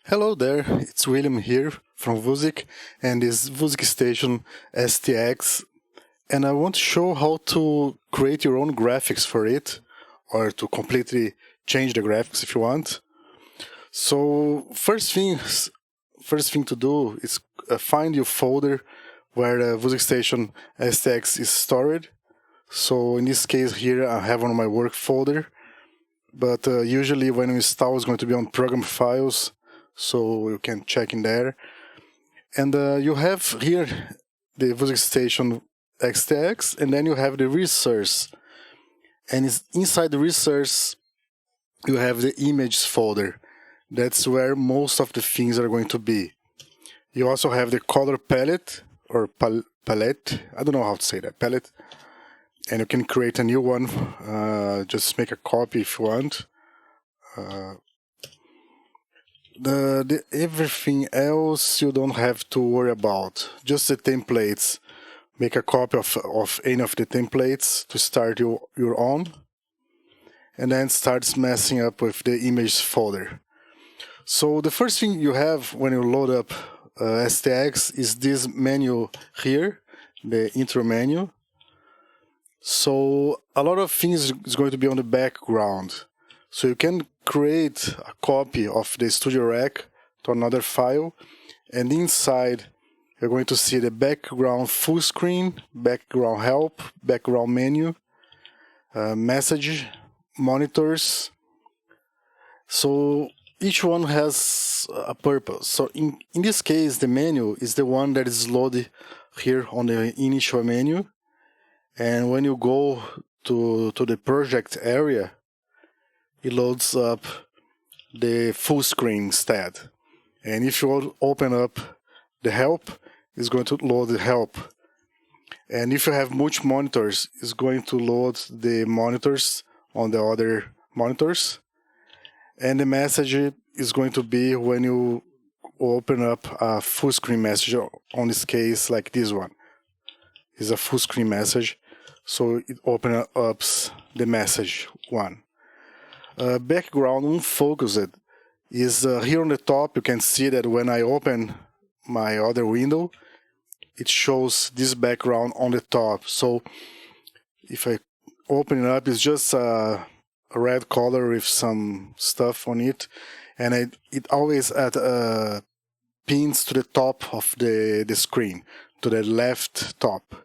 Hello there, it's William here from Wusik and this Wusik station STX, and I want to show how to create your own graphics for it, or to completely change the graphics if you want. So first thing to do is find your folder where the Wusik station STX is stored. So in this case here I have on my work folder, but usually when you install it's going to be on program files, so you can check in there. And you have here the Wusik station STX, and then you have the resource. And inside the resource, you have the images folder. That's where most of the things are going to be. You also have the color palette, or palette. I don't know how to say that, palette. And you can create a new one. Just make a copy if you want. Everything else you don't have to worry about. Just the templates. Make a copy of any of the templates to start your own. And then starts messing up with the images folder. So the first thing you have when you load up STX is this menu here, the intro menu. So a lot of things is going to be on the background. So you can create a copy of the Studio Rec to another file, and inside you're going to see the background full screen, background help, background menu, message, monitors. So each one has a purpose. So in this case, the menu is the one that is loaded here on the initial menu. And when you go to the project area, it loads up the full screen instead. And if you open up the help, it's going to load the help. And if you have multiple monitors, it's going to load the monitors on the other monitors. And the message is going to be when you open up a full screen message, on this case like this one. It's a full screen message, so it opens up the message one. Background unfocused is here on the top. You can see that when I open my other window, it shows this background on the top. So if I open it up, it's just a red color with some stuff on it, and it always pins to the top of the screen, to the left top.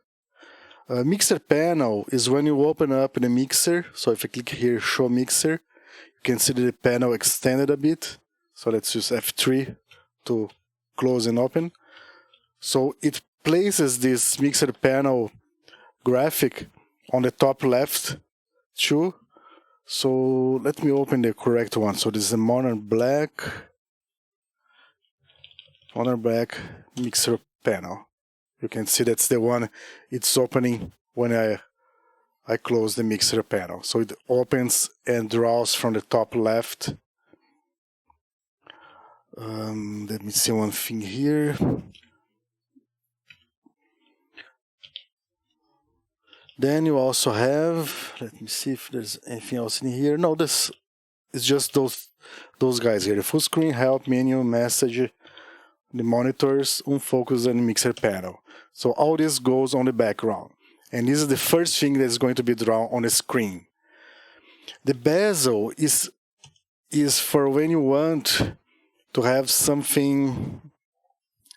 Mixer panel is when you open up the mixer. So if I click here, show mixer, you can see that the panel extended a bit. So let's use F3 to close and open. So it places this mixer panel graphic on the top left too. So let me open the correct one. So this is a modern black mixer panel. You can see that's the one it's opening when I close the mixer panel. So it opens and draws from the top left. Let me see one thing here. Then you also have, let me see if there's anything else in here. No, this is just those guys here. The full screen, help, menu, message, the monitors, unfocus, and mixer panel. So all this goes on the background. And this is the first thing that's going to be drawn on the screen. The bezel is for when you want to have something,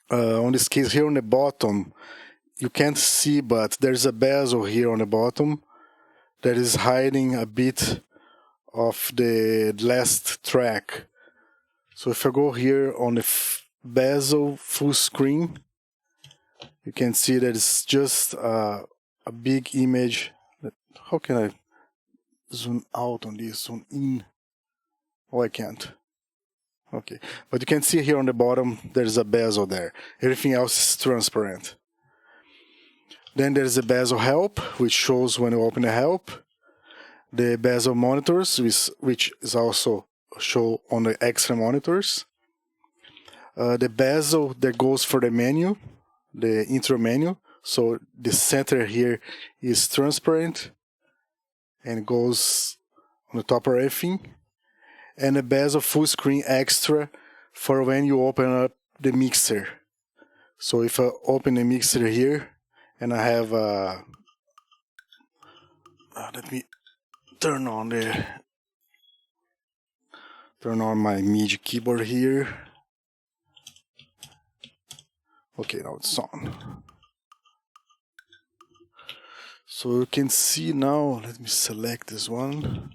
on this case here on the bottom, you can't see, but there's a bezel here on the bottom that is hiding a bit of the last track. So if I go here on the bezel full screen, you can see that it's just a big image. How can I zoom out on this, zoom in? Oh, I can't. Okay, but you can see here on the bottom there's a bezel there. Everything else is transparent. Then there's the bezel help, which shows when you open the help. The bezel monitors, which is also shown on the extra monitors. The bezel that goes for the menu, the intro menu. So the center here is transparent and goes on the top of everything. And the bezel full screen extra for when you open up the mixer. So if I open the mixer here, and I have let me turn on my MIDI keyboard here. Okay, now it's on. So you can see now, let me select this one.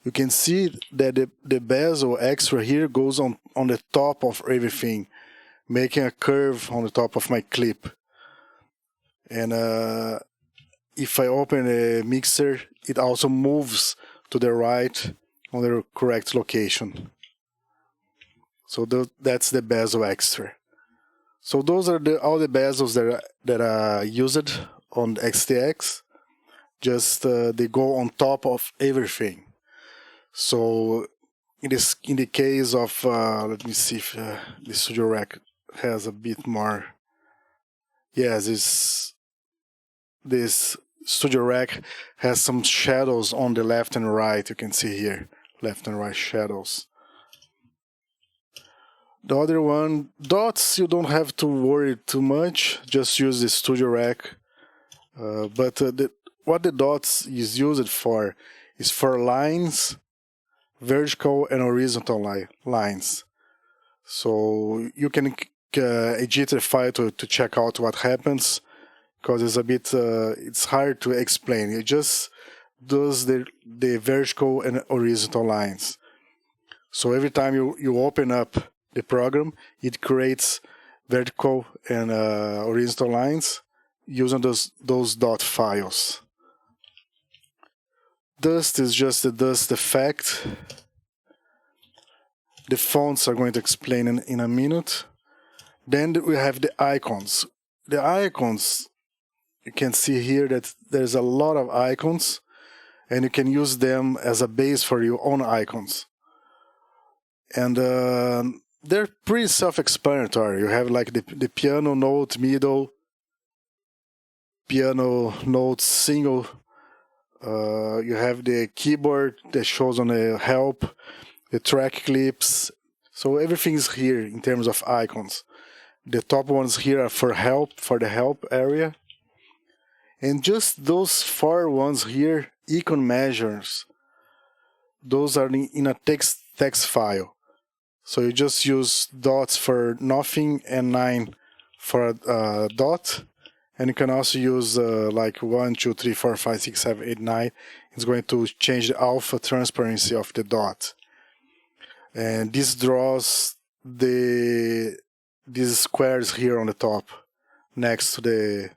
You can see that the bezel extra here goes on the top of everything, making a curve on the top of my clip. And if I open a mixer, it also moves to the right on the correct location. So that's the bezel extra. So those are all the bezels that are used on the STX. Just they go on top of everything. So in the case of let me see if the Studio Rack has a bit more. Yes, this Studio Rack has some shadows on the left and right. You can see here, left and right shadows. The other one, dots, you don't have to worry too much. Just use the Studio Rack. But what the dots is used for is for lines, vertical and horizontal lines. So you can edit the file to check out what happens, because it's a bit it's hard to explain. It just does the vertical and horizontal lines. So every time you open up the program, it creates vertical and horizontal lines using those dot files. Dust is just the dust effect. The fonts are going to explain in a minute. Then we have the icons. The icons, you can see here that there's a lot of icons, and you can use them as a base for your own icons. And they're pretty self-explanatory. You have like the piano note, middle, piano note, single. You have the keyboard that shows on the help, the track clips. So everything is here in terms of icons. The top ones here are for help, for the help area. And just those 4 ones here, icon measures, those are in a text file. So you just use dots for nothing and 9 for a dot. And you can also use like 1, 2, 3, 4, 5, 6, 7, 8, 9. It's going to change the alpha transparency of the dot. And this draws these squares here on the top next to the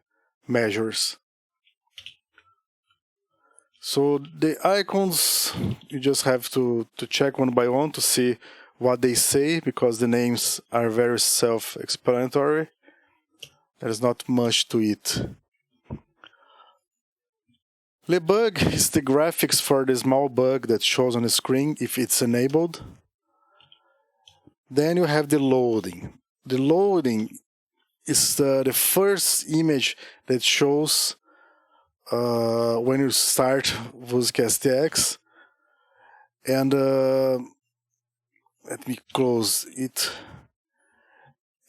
measures. So the icons, you just have to check one by one to see what they say, because the names are very self-explanatory. There's not much to it. Debug is the graphics for the small bug that shows on the screen if it's enabled. Then you have the loading. The loading is the first image that shows when you start Wusik STX. And let me close it.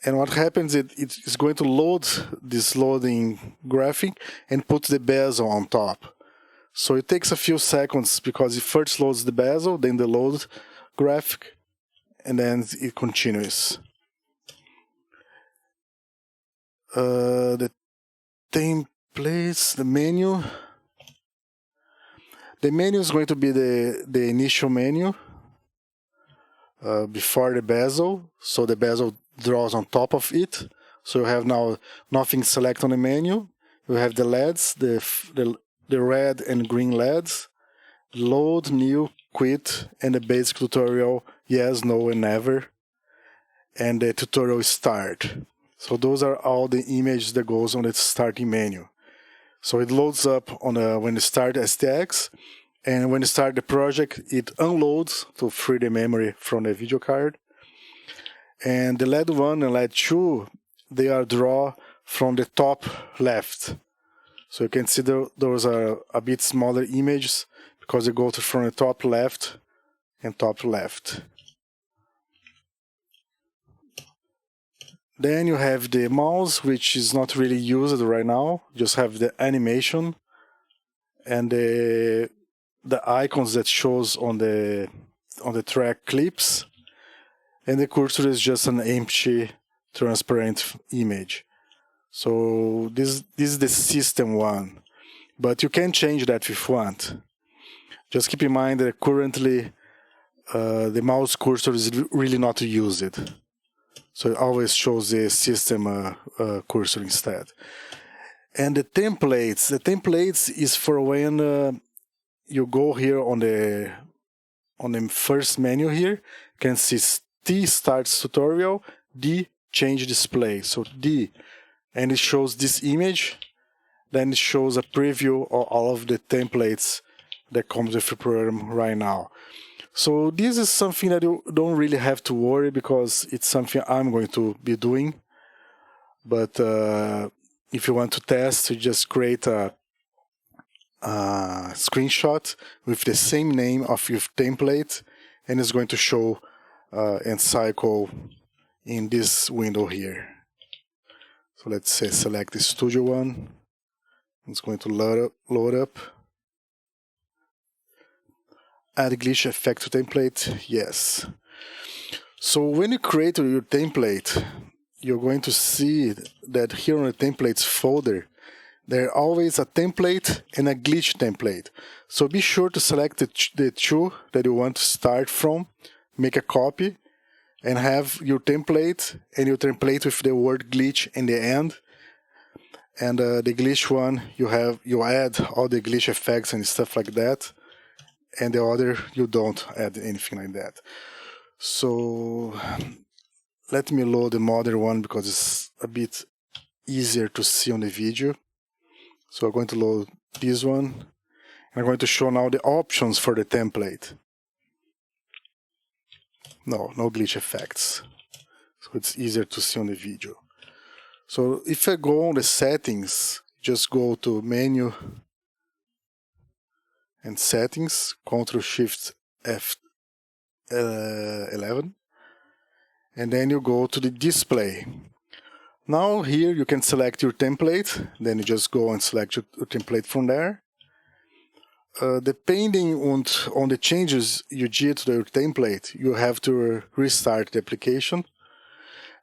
And what happens is it is going to load this loading graphic and put the bezel on top. So it takes a few seconds because it first loads the bezel, then the load graphic, and then it continues. The templates, the menu. The menu is going to be the initial menu before the bezel. So the bezel draws on top of it. So you have now nothing select on the menu. You have the LEDs, the red and green LEDs, load, new, quit, and the basic tutorial, yes, no, and never, and the tutorial start. So those are all the images that goes on the starting menu. So it loads up on when you start STX, and when you start the project, it unloads to free the memory from the video card. And the LED 1 and LED 2, they are drawn from the top left. So you can see those are a bit smaller images because they go from the top left and top left. Then you have the mouse, which is not really used right now. Just have the animation and the icons that shows on the track clips, and the cursor is just an empty transparent image. So this is the system one, but you can change that if you want. Just keep in mind that currently the mouse cursor is really not used, so it always shows the system cursor instead. And the templates is for when you go here on the first menu here, you can see T starts tutorial, D change display. So D, and it shows this image, then it shows a preview of all of the templates that comes with the program right now. So this is something that you don't really have to worry, because it's something I'm going to be doing. But if you want to test, you just create a screenshot with the same name of your template, and it's going to show and cycle in this window here. So let's say select the studio one. It's going to load up. Add glitch effect to template, yes. So when you create your template, you're going to see that here on the templates folder, there's always a template and a glitch template. So be sure to select the two that you want to start from, make a copy, and have your template with the word glitch in the end. And the glitch one, you add all the glitch effects and stuff like that. And the other, you don't add anything like that. So let me load the modern one, because it's a bit easier to see on the video. So I'm going to load this one, and I'm going to show now the options for the template. No glitch effects. So it's easier to see on the video. So if I go on the settings, just go to menu and settings, Ctrl-Shift F11, and then you go to the display. Now here you can select your template, then you just go and select your template from there. Depending on the changes you did to your template, you have to restart the application.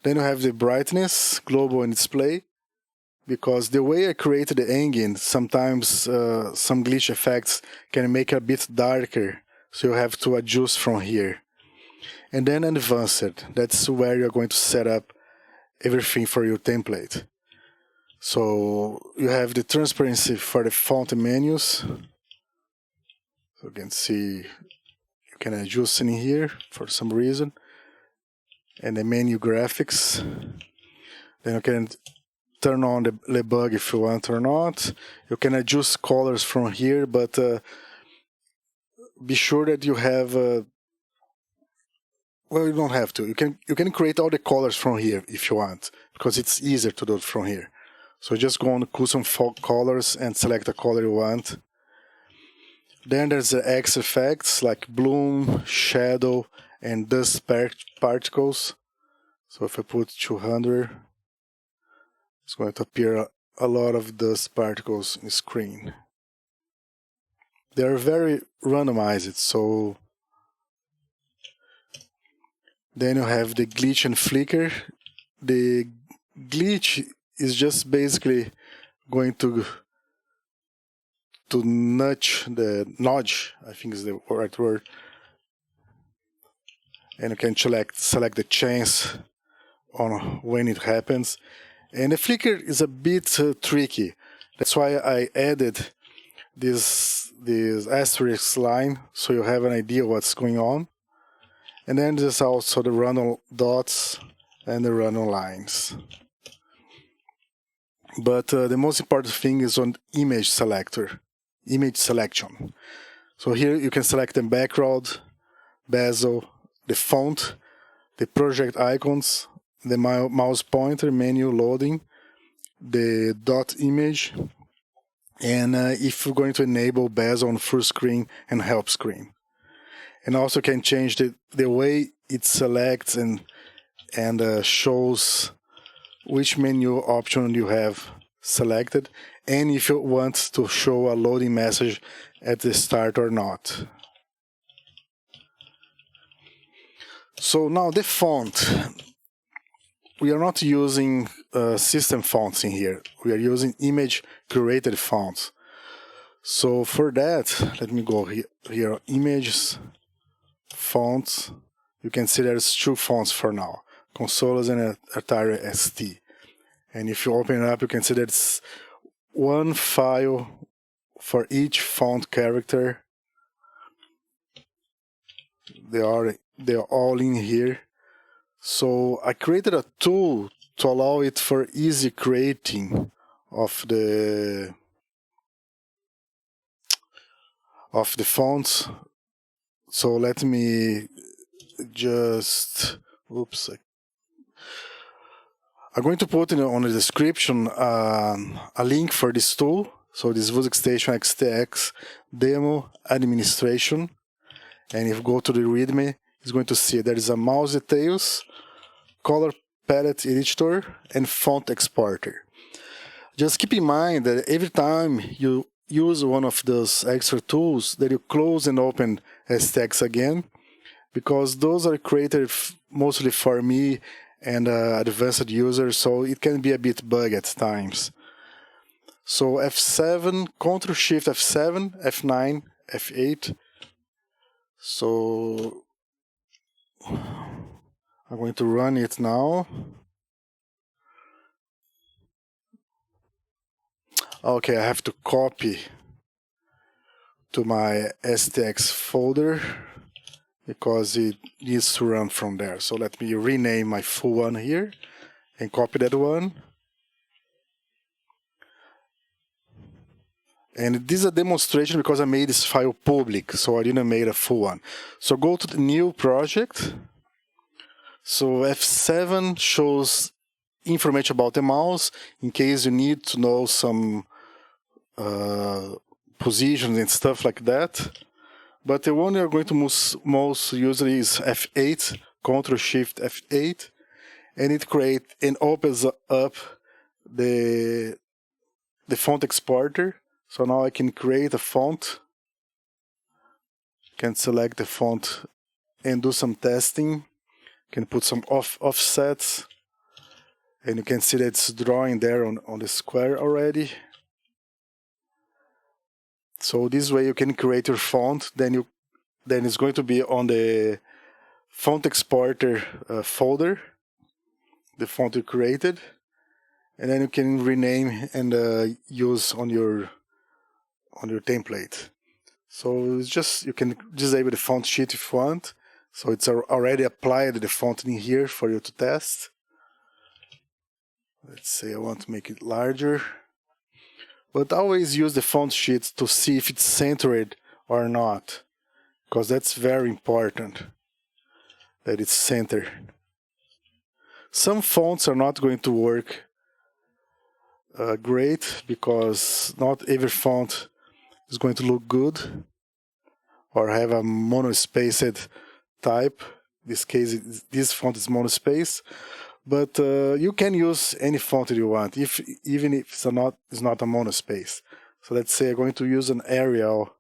Then you have the brightness, global, and display. Because the way I created the engine, sometimes some glitch effects can make it a bit darker, so you have to adjust from here. And then advanced, that's where you're going to set up everything for your template. So you have the transparency for the font menus. So you can see you can adjust in here for some reason. And the menu graphics. Then you can turn on the debug if you want or not. You can adjust colors from here, but be sure that you have. Well, you don't have to. You can create all the colors from here if you want, because it's easier to do it from here. So just go on custom colors and select the color you want. Then there's the X effects like bloom, shadow, and dust particles. So if I put 200. It's going to appear a lot of dust particles in the screen. They are very randomized, so then you have the glitch and flicker. The glitch is just basically going to nudge, I think is the right word. And you can select the chance on when it happens. And the flicker is a bit tricky. That's why I added this asterisk line, so you have an idea what's going on. And then there's also the random dots and the random lines. But the most important thing is on image selection. So here you can select the background, bezel, the font, the project icons, the mouse pointer, menu loading, the dot image, and if you're going to enable bezel on full screen and help screen. And also can change the way it selects and shows which menu option you have selected, and if you want to show a loading message at the start or not. So now the font. We are not using system fonts in here. We are using image curated fonts. So for that, let me go here, images, fonts. You can see there's two fonts for now, Consolas and Atari ST. And if you open it up, you can see there's one file for each font character. They are all in here. So I created a tool to allow it for easy creating of the fonts. So let me just, oops. I'm going to put on the description a link for this tool. So this Wusik Station STX demo administration. And if you go to the README, it's going to see there is a mouse details, color palette editor, and font exporter. Just keep in mind that every time you use one of those extra tools, that you close and open STX again, because those are created mostly for me and advanced users, so it can be a bit buggy at times. So F7, Ctrl Shift F7, F9, F8. So I'm going to run it now. Okay, I have to copy to my STX folder because it needs to run from there. So let me rename my full one here and copy that one. And this is a demonstration because I made this file public, so I didn't make a full one. So go to the new project. So F7 shows information about the mouse in case you need to know some positions and stuff like that. But the one you're going to most usually is F8, Ctrl Shift F8, and it creates and opens up the font exporter. So now I can create a font, can select the font and do some testing, can put some offsets, and you can see that it's drawing there on the square already. So this way you can create your font, then it's going to be on the font exporter folder, the font you created, and then you can rename and use on your template. So it's just, you can disable the font sheet if you want. So it's already applied the font in here for you to test. Let's say I want to make it larger. But always use the font sheet to see if it's centered or not, because that's very important that it's centered. Some fonts are not going to work great because not every font is going to look good or have a monospaced type. In this case, this font is monospace. But you can use any font that you want, even if it's not a monospace. So let's say I'm going to use an Arial,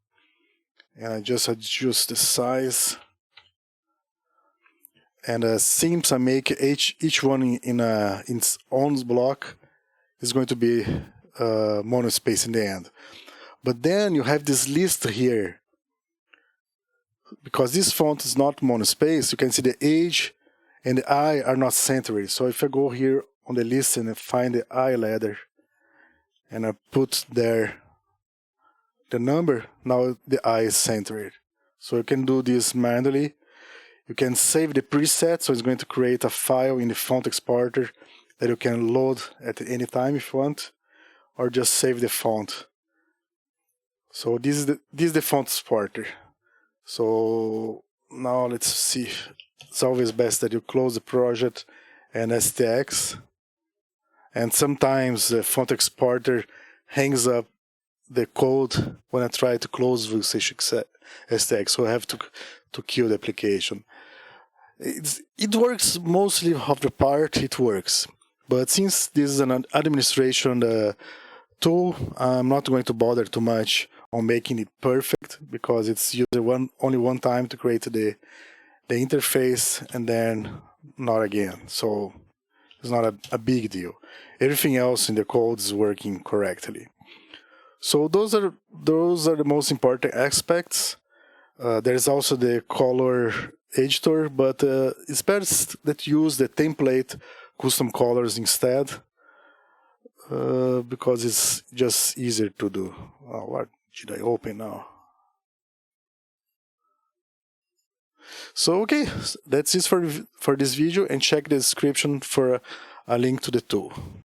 and I just adjust the size. And since I make each one in its own block, is going to be monospace in the end. But then you have this list here. Because this font is not monospace, you can see the age and the I are not centered. So if I go here on the list and I find the I letter and I put there the number, now the I is centered. So you can do this manually. You can save the preset, so it's going to create a file in the font exporter that you can load at any time if you want, or just save the font. So this is the font exporter. So now let's see. It's always best that you close the project and STX. And sometimes the font exporter hangs up the code when I try to close Wusik STX. So I have to kill the application. It works mostly of the part, it works. But since this is an administration tool, I'm not going to bother too much on making it perfect because it's used only one time to create the interface and then not again. So it's not a big deal. Everything else in the code is working correctly. So those are the most important aspects. There's also the color editor, but it's best that you use the template custom colors instead, because it's just easier to do. Oh, what did I open now? So okay, that's it for this video, and check the description for a link to the tool.